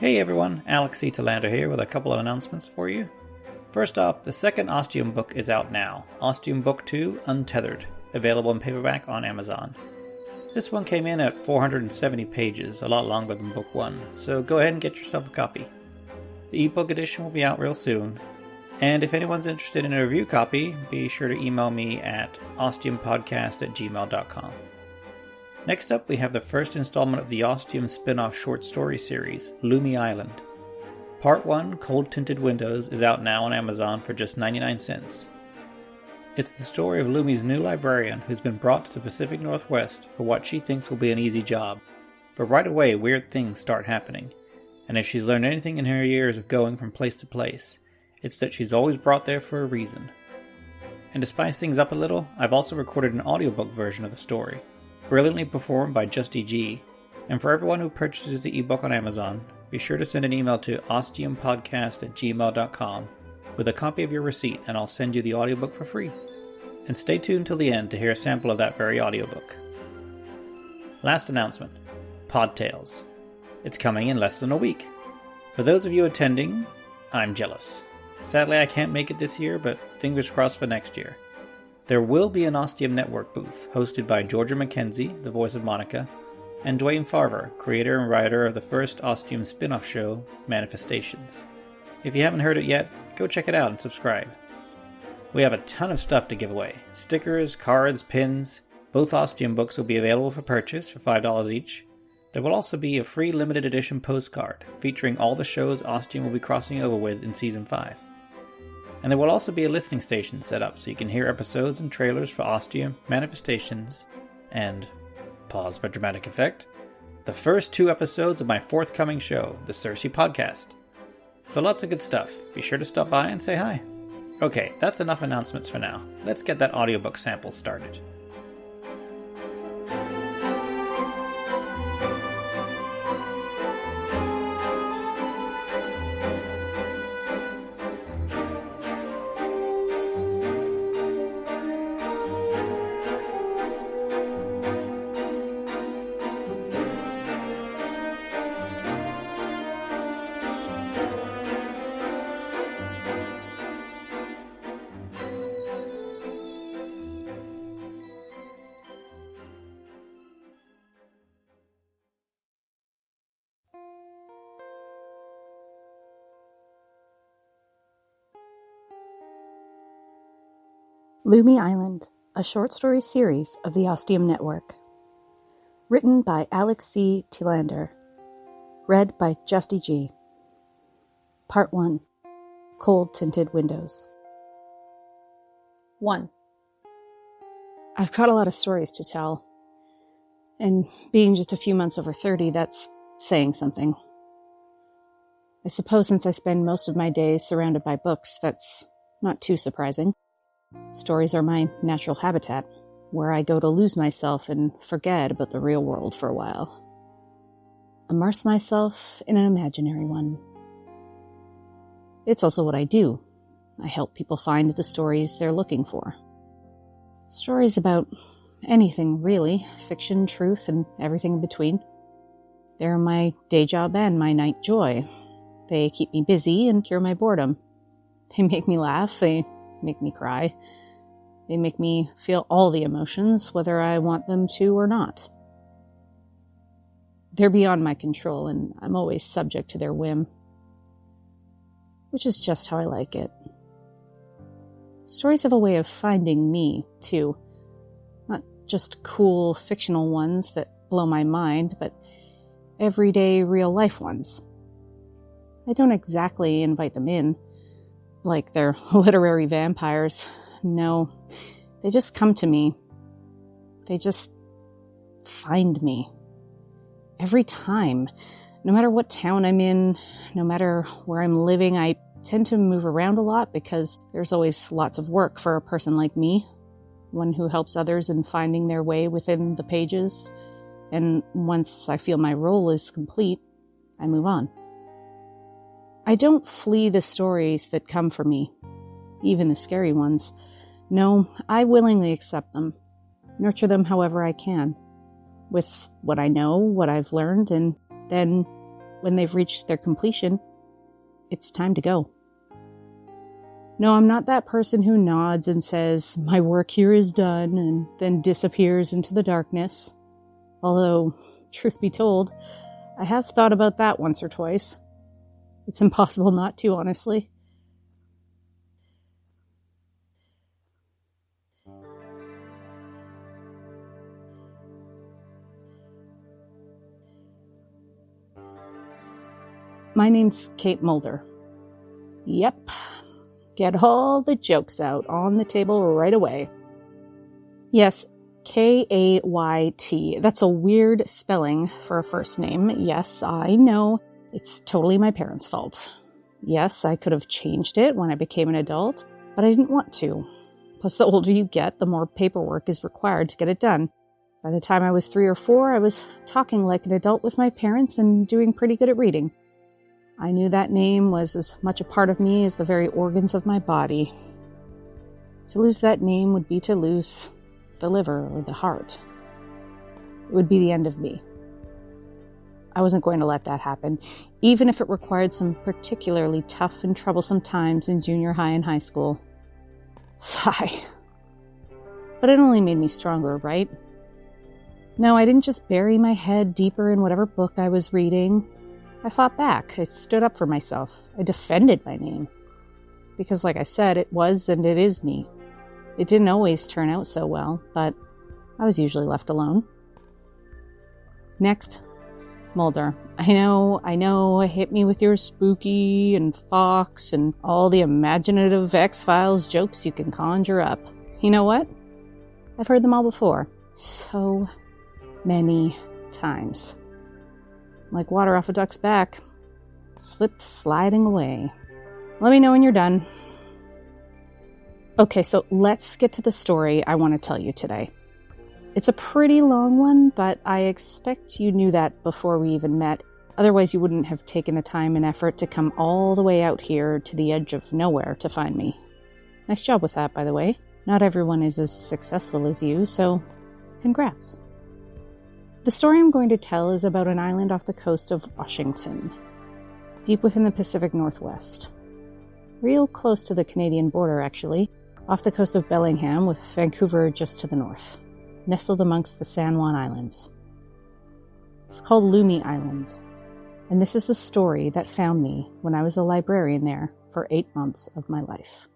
Hey everyone, Alex C. Talander here with a couple of announcements for you. First off, the second Ostium book is out now, Ostium Book 2 Untethered, available in paperback on Amazon. This one came in at 470 pages, a lot longer than Book 1, so go ahead and get yourself a copy. The ebook edition will be out real soon, and if anyone's interested in a review copy, be sure to email me at ostiumpodcast@gmail.com. Next up, we have the first installment of the Ostium spin-off short story series, Loomy Island. Part 1, Cold Tinted Windows, is out now on Amazon for just 99 cents. It's the story of Loomy's new librarian who's been brought to the Pacific Northwest for what she thinks will be an easy job. But right away, weird things start happening. And if she's learned anything in her years of going from place to place, it's that she's always brought there for a reason. And to spice things up a little, I've also recorded an audiobook version of the story, brilliantly performed by Justy G. And for everyone who purchases the ebook on Amazon, be sure to send an email to ostiumpodcast@gmail.com with a copy of your receipt, and I'll send you the audiobook for free. And stay tuned till the end to hear a sample of that very audiobook. Last announcement, Podtails. It's coming in less than a week. For those of you attending, I'm jealous. Sadly, I can't make it this year, but fingers crossed for next year. There will be an Ostium Network booth hosted by Georgia McKenzie, the voice of Monica, and Dwayne Farver, creator and writer of the first Ostium spin-off show, Manifestations. If you haven't heard it yet, go check it out and subscribe. We have a ton of stuff to give away. Stickers, cards, pins. Both Ostium books will be available for purchase for $5 each. There will also be a free limited edition postcard featuring all the shows Ostium will be crossing over with in Season 5. And there will also be a listening station set up so you can hear episodes and trailers for Ostium, Manifestations, and, pause for dramatic effect, the first 2 episodes of my forthcoming show, the Cersei Podcast. So lots of good stuff. Be sure to stop by and say hi. Okay, that's enough announcements for now. Let's get that audiobook sample started. Loomy Island, a short story series of the Ostium Network. Written by Alex C. Talander. Read by Justy G. Part 1, Cold Tinted Windows. 1. I've got a lot of stories to tell. And being just a few months over 30, that's saying something. I suppose since I spend most of my days surrounded by books, that's not too surprising. Stories are my natural habitat, where I go to lose myself and forget about the real world for a while. Immerse myself in an imaginary one. It's also what I do. I help people find the stories they're looking for. Stories about anything, really. Fiction, truth, and everything in between. They're my day job and my night joy. They keep me busy and cure my boredom. They make me laugh, they make me cry. They make me feel all the emotions, whether I want them to or not. They're beyond my control, and I'm always subject to their whim. Which is just how I like it. Stories have a way of finding me, too. Not just cool, fictional ones that blow my mind, but everyday, real-life ones. I don't exactly invite them in, like they're literary vampires. No, they just come to me. They just find me. Every time. No matter what town I'm in, no matter where I'm living, I tend to move around a lot because there's always lots of work for a person like me. One who helps others in finding their way within the pages. And once I feel my role is complete, I move on. I don't flee the stories that come for me, even the scary ones. No, I willingly accept them, nurture them however I can, with what I know, what I've learned, and then when they've reached their completion, it's time to go. No, I'm not that person who nods and says, "My work here is done," and then disappears into the darkness. Although, truth be told, I have thought about that once or twice. It's impossible not to, honestly. My name's Kate Mulder. Yep. Get all the jokes out on the table right away. Yes, Kayt. That's a weird spelling for a first name. Yes, I know. It's totally my parents' fault. Yes, I could have changed it when I became an adult, but I didn't want to. Plus, the older you get, the more paperwork is required to get it done. By the time I was 3 or 4, I was talking like an adult with my parents and doing pretty good at reading. I knew that name was as much a part of me as the very organs of my body. To lose that name would be to lose the liver or the heart. It would be the end of me. I wasn't going to let that happen, even if it required some particularly tough and troublesome times in junior high and high school. Sigh. But it only made me stronger, right? No, I didn't just bury my head deeper in whatever book I was reading. I fought back. I stood up for myself. I defended my name. Because like I said, it was and it is me. It didn't always turn out so well, but I was usually left alone. Next, Mulder. I know, hit me with your spooky and Fox and all the imaginative X-Files jokes you can conjure up. You know what? I've heard them all before. So many times. Like water off a duck's back. Slip sliding away. Let me know when you're done. Okay, so let's get to the story I want to tell you today. It's a pretty long one, but I expect you knew that before we even met. Otherwise, you wouldn't have taken the time and effort to come all the way out here to the edge of nowhere to find me. Nice job with that, by the way. Not everyone is as successful as you, so congrats. The story I'm going to tell is about an island off the coast of Washington, deep within the Pacific Northwest. Real close to the Canadian border, actually, off the coast of Bellingham with Vancouver just to the north, nestled amongst the San Juan Islands. It's called Lummi Island, and this is the story that found me when I was a librarian there for 8 months of my life.